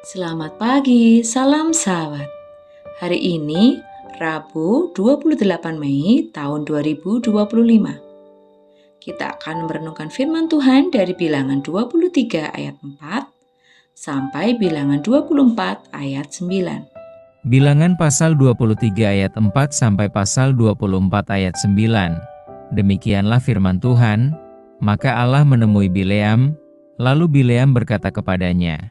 Selamat pagi, salam sahabat. Hari ini Rabu 28 Mei tahun 2025. Kita akan merenungkan firman Tuhan dari Bilangan 23 ayat 4 sampai Bilangan 24 ayat 9. Bilangan pasal 23 ayat 4 sampai pasal 24 ayat 9. Demikianlah firman Tuhan, maka Allah menemui Bileam, lalu Bileam berkata kepadanya,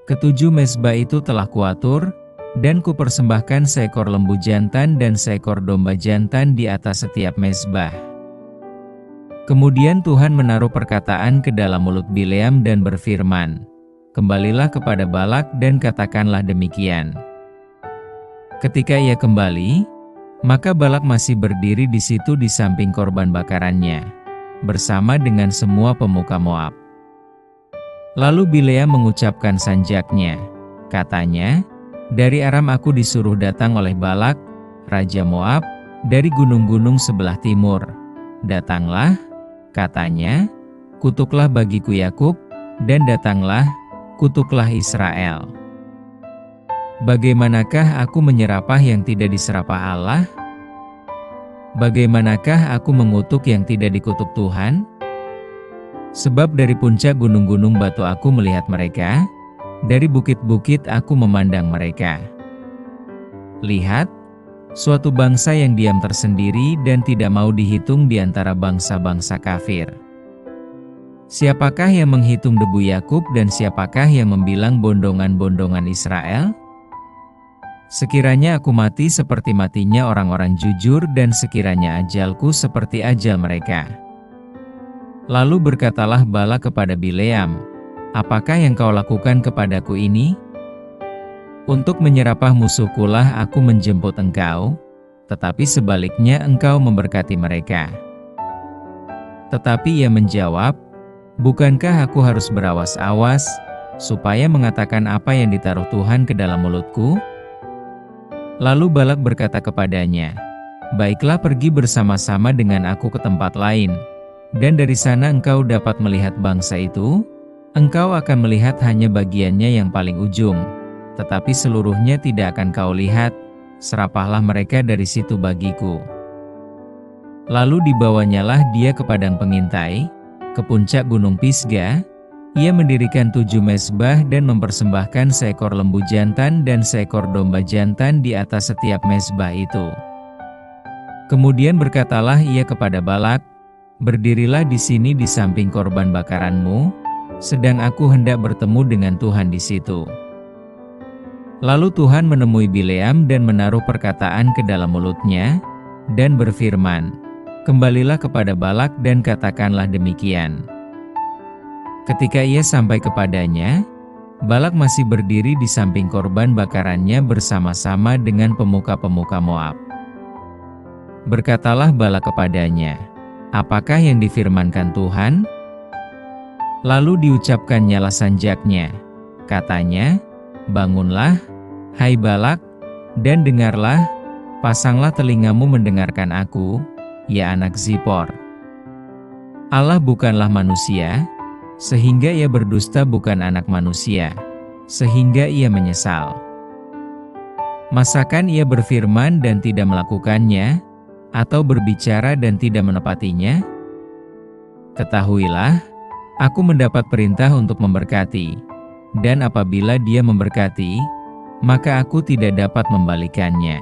"Ketujuh mezbah itu telah kuatur, dan kupersembahkan seekor lembu jantan dan seekor domba jantan di atas setiap mezbah." Kemudian Tuhan menaruh perkataan ke dalam mulut Bileam dan berfirman, "Kembalilah kepada Balak dan katakanlah demikian." Ketika ia kembali, maka Balak masih berdiri di situ di samping korban bakarannya, bersama dengan semua pemuka Moab. Lalu Bileam mengucapkan sanjaknya, katanya, "Dari Aram aku disuruh datang oleh Balak, Raja Moab, dari gunung-gunung sebelah timur. Datanglah," katanya, "kutuklah bagiku Yakub, dan datanglah, kutuklah Israel." Bagaimanakah aku menyerapah yang tidak diserapah Allah? Bagaimanakah aku mengutuk yang tidak dikutuk Tuhan? Sebab dari puncak gunung-gunung batu aku melihat mereka, dari bukit-bukit aku memandang mereka. Lihat, suatu bangsa yang diam tersendiri dan tidak mau dihitung di antara bangsa-bangsa kafir. Siapakah yang menghitung debu Yakub dan siapakah yang membilang bondongan-bondongan Israel? Sekiranya aku mati seperti matinya orang-orang jujur dan sekiranya ajalku seperti ajal mereka. Lalu berkatalah Balak kepada Bileam, "Apakah yang kau lakukan kepadaku ini? Untuk menyerapah musuhkulah aku menjemput engkau, tetapi sebaliknya engkau memberkati mereka." Tetapi ia menjawab, "Bukankah aku harus berawas-awas, supaya mengatakan apa yang ditaruh Tuhan ke dalam mulutku?" Lalu Balak berkata kepadanya, "Baiklah, pergi bersama-sama dengan aku ke tempat lain, dan dari sana engkau dapat melihat bangsa itu. Engkau akan melihat hanya bagiannya yang paling ujung, tetapi seluruhnya tidak akan kau lihat. Serapahlah mereka dari situ bagiku." Lalu dibawanyalah dia ke padang pengintai, ke puncak gunung Pisga. Ia mendirikan 7 mezbah dan mempersembahkan seekor lembu jantan dan seekor domba jantan di atas setiap mezbah itu. Kemudian berkatalah ia kepada Balak, "Berdirilah di sini di samping korban bakaranmu, sedang aku hendak bertemu dengan Tuhan di situ." Lalu Tuhan menemui Bileam dan menaruh perkataan ke dalam mulutnya, dan berfirman, "Kembalilah kepada Balak dan katakanlah demikian." Ketika ia sampai kepadanya, Balak masih berdiri di samping korban bakarannya bersama-sama dengan pemuka-pemuka Moab. Berkatalah Balak kepadanya, "Apakah yang difirmankan Tuhan?" Lalu diucapkannyalah sanjaknya, katanya, "Bangunlah, hai Balak, dan dengarlah, pasanglah telingamu mendengarkan aku, ya anak Zippor. Allah bukanlah manusia, sehingga ia berdusta, bukan anak manusia, sehingga ia menyesal. Masakan ia berfirman dan tidak melakukannya, atau berbicara dan tidak menepatinya? Ketahuilah, aku mendapat perintah untuk memberkati, dan apabila dia memberkati, maka aku tidak dapat membalikannya.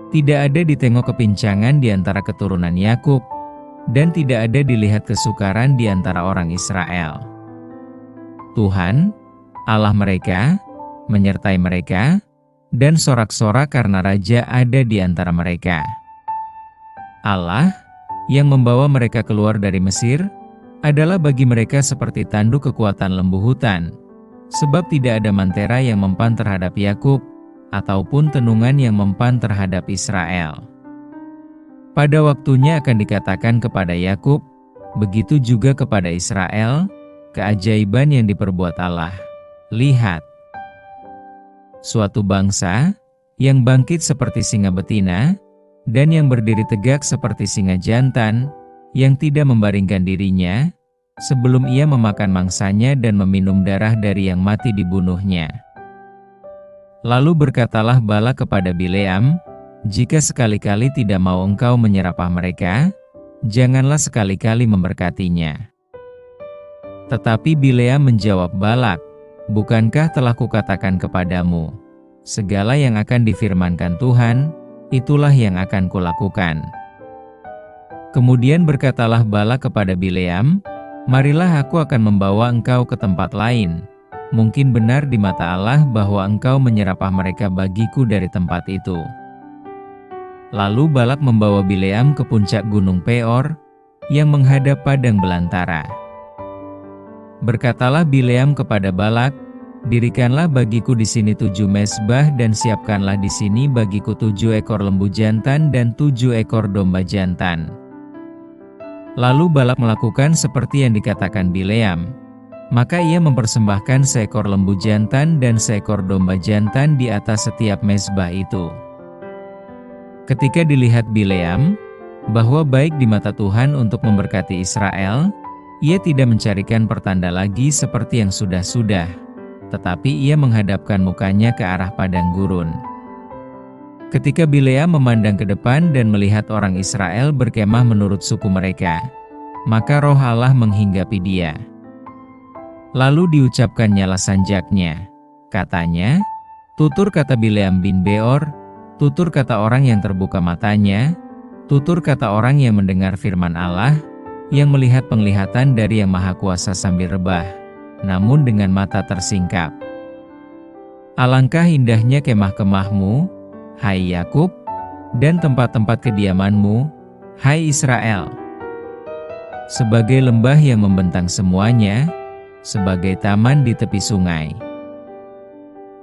Tidak ada ditengok kepincangan di antara keturunan Yakub, dan tidak ada dilihat kesukaran di antara orang Israel. Tuhan, Allah mereka, menyertai mereka, dan sorak-sorak karena raja ada di antara mereka. Allah, yang membawa mereka keluar dari Mesir, adalah bagi mereka seperti tanduk kekuatan lembu hutan, sebab tidak ada mantera yang mempan terhadap Yakub, ataupun tenungan yang mempan terhadap Israel. Pada waktunya akan dikatakan kepada Yakub, begitu juga kepada Israel, keajaiban yang diperbuat Allah. Lihat, suatu bangsa yang bangkit seperti singa betina, dan yang berdiri tegak seperti singa jantan, yang tidak membaringkan dirinya, sebelum ia memakan mangsanya dan meminum darah dari yang mati dibunuhnya. Lalu berkatalah Balak kepada Bileam, "Jika sekali-kali tidak mau engkau menyerapah mereka, janganlah sekali-kali memberkatinya." Tetapi Bileam menjawab Balak, "Bukankah telah kukatakan kepadamu, segala yang akan difirmankan Tuhan, itulah yang akan kulakukan." Kemudian berkatalah Balak kepada Bileam, "Marilah aku akan membawa engkau ke tempat lain. Mungkin benar di mata Allah bahwa engkau menyerapah mereka bagiku dari tempat itu." Lalu Balak membawa Bileam ke puncak gunung Peor, yang menghadap padang belantara. Berkatalah Bileam kepada Balak, "Dirikanlah bagiku di sini 7 mezbah dan siapkanlah di sini bagiku 7 ekor lembu jantan dan 7 ekor domba jantan." Lalu Balak melakukan seperti yang dikatakan Bileam. Maka ia mempersembahkan seekor lembu jantan dan seekor domba jantan di atas setiap mezbah itu. Ketika dilihat Bileam bahwa baik di mata Tuhan untuk memberkati Israel, ia tidak mencarikan pertanda lagi seperti yang sudah-sudah, tetapi ia menghadapkan mukanya ke arah padang gurun. Ketika Bileam memandang ke depan dan melihat orang Israel berkemah menurut suku mereka, maka Roh Allah menghinggapi dia. Lalu diucapkannya sanjaknya. Katanya, "Tutur kata Bileam bin Beor, tutur kata orang yang terbuka matanya, tutur kata orang yang mendengar firman Allah, yang melihat penglihatan dari Yang Maha Kuasa sambil rebah, namun dengan mata tersingkap. Alangkah indahnya kemah-kemahmu, hai Yakub, dan tempat-tempat kediamanmu, hai Israel. Sebagai lembah yang membentang semuanya, sebagai taman di tepi sungai,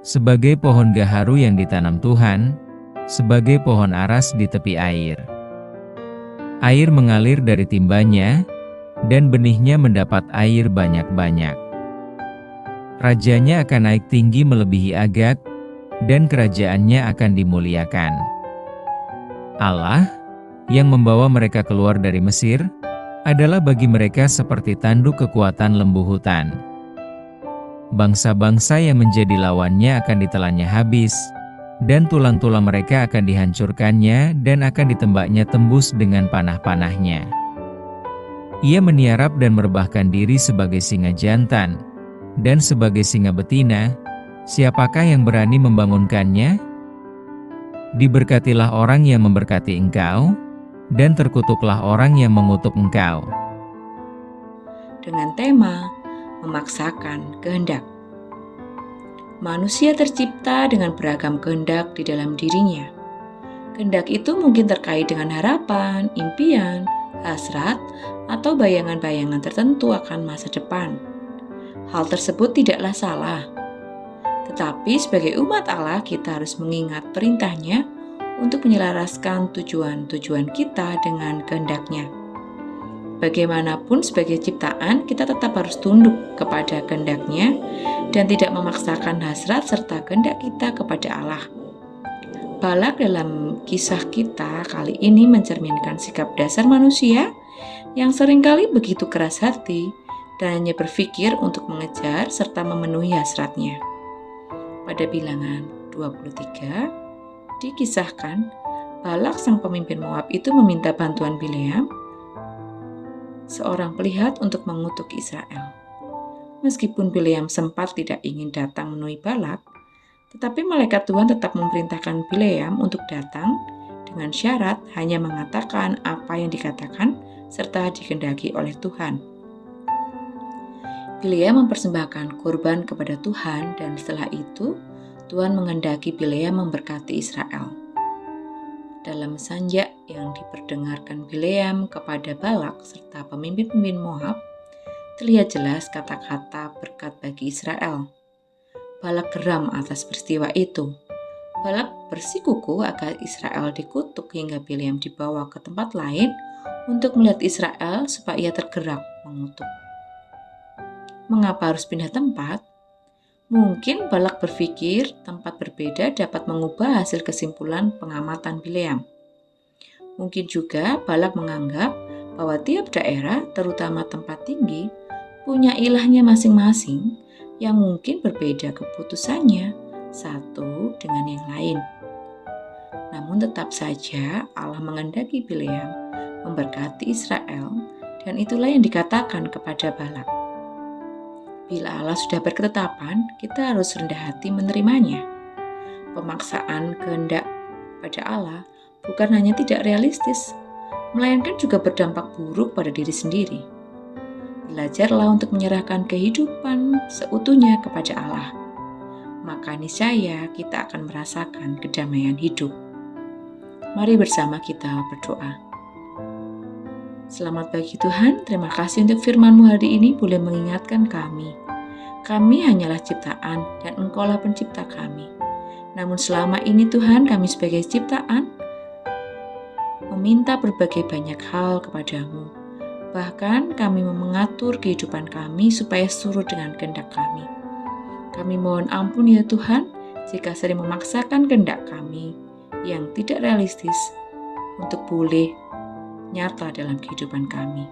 sebagai pohon gaharu yang ditanam Tuhan, sebagai pohon aras di tepi air. Air mengalir dari timbanya, dan benihnya mendapat air banyak-banyak. Rajanya akan naik tinggi melebihi Agag, dan kerajaannya akan dimuliakan. Allah, yang membawa mereka keluar dari Mesir, adalah bagi mereka seperti tanduk kekuatan lembu hutan. Bangsa-bangsa yang menjadi lawannya akan ditelannya habis, dan tulang-tulang mereka akan dihancurkannya dan akan ditembaknya tembus dengan panah-panahnya. Ia meniarap dan merebahkan diri sebagai singa jantan, dan sebagai singa betina, siapakah yang berani membangunkannya? Diberkatilah orang yang memberkati engkau, dan terkutuklah orang yang mengutuk engkau. Dengan tema memaksakan kehendak. Manusia tercipta dengan beragam kehendak di dalam dirinya. Kehendak itu mungkin terkait dengan harapan, impian, hasrat, atau bayangan-bayangan tertentu akan masa depan. Hal tersebut tidaklah salah. Tetapi sebagai umat Allah, kita harus mengingat perintahnya untuk menyelaraskan tujuan-tujuan kita dengan kehendak-Nya. Bagaimanapun sebagai ciptaan, kita tetap harus tunduk kepada kehendak-Nya dan tidak memaksakan hasrat serta kehendak kita kepada Allah. Balak dalam kisah kita kali ini mencerminkan sikap dasar manusia yang seringkali begitu keras hati dan hanya berpikir untuk mengejar serta memenuhi hasratnya. Pada bilangan 23, dikisahkan Balak sang pemimpin Moab itu meminta bantuan Bileam, seorang pelihat, untuk mengutuk Israel. Meskipun Bileam sempat tidak ingin datang menemui Balak, tetapi malaikat Tuhan tetap memerintahkan Bileam untuk datang dengan syarat hanya mengatakan apa yang dikatakan serta dikehendaki oleh Tuhan. Bileam mempersembahkan kurban kepada Tuhan dan setelah itu Tuhan menghendaki Bileam memberkati Israel. Dalam sanjak yang diperdengarkan Bileam kepada Balak serta pemimpin-pemimpin Moab, terlihat jelas kata-kata berkat bagi Israel. Balak geram atas peristiwa itu. Balak bersikukuh agar Israel dikutuk hingga Bileam dibawa ke tempat lain untuk melihat Israel supaya ia tergerak mengutuk. Mengapa harus pindah tempat? Mungkin Balak berpikir tempat berbeda dapat mengubah hasil kesimpulan pengamatan Bileam. Mungkin juga Balak menganggap bahwa tiap daerah, terutama tempat tinggi, punya ilahnya masing-masing yang mungkin berbeda keputusannya satu dengan yang lain. Namun tetap saja Allah mengendaki Bileam memberkati Israel, dan itulah yang dikatakan kepada Balak. Bila Allah sudah berketetapan, kita harus rendah hati menerimanya. Pemaksaan kehendak pada Allah bukan hanya tidak realistis, melainkan juga berdampak buruk pada diri sendiri. Belajarlah untuk menyerahkan kehidupan seutuhnya kepada Allah. Maka niscaya kita akan merasakan kedamaian hidup. Mari bersama kita berdoa. Selamat pagi Tuhan, terima kasih untuk firman-Mu hari ini boleh mengingatkan kami. Kami hanyalah ciptaan dan Engkaulah pencipta kami. Namun selama ini Tuhan, kami sebagai ciptaan meminta berbagai banyak hal kepadamu. Bahkan kami mengatur kehidupan kami supaya surut dengan kehendak kami. Kami mohon ampun ya Tuhan, jika sering memaksakan kehendak kami yang tidak realistis untuk boleh nyata dalam kehidupan kami.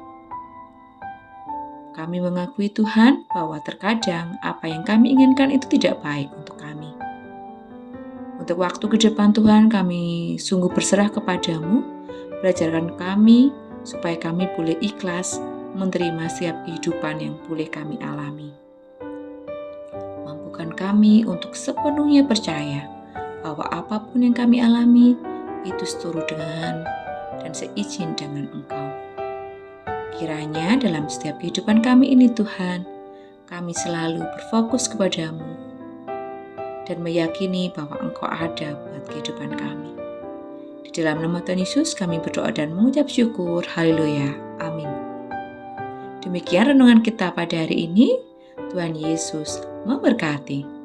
Kami mengakui Tuhan bahwa terkadang apa yang kami inginkan itu tidak baik untuk kami. Untuk waktu ke depan Tuhan, kami sungguh berserah kepadamu. Belajarkan kami supaya kami boleh ikhlas menerima setiap kehidupan yang boleh kami alami. Mampukan kami untuk sepenuhnya percaya bahwa apapun yang kami alami itu seturut dengan dan seizin dengan Engkau. Kiranya dalam setiap kehidupan kami ini Tuhan, kami selalu berfokus kepadamu dan meyakini bahwa Engkau ada buat kehidupan kami. Di dalam nama Tuhan Yesus kami berdoa dan mengucap syukur. Haleluya. Amin. Demikian renungan kita pada hari ini. Tuhan Yesus memberkati.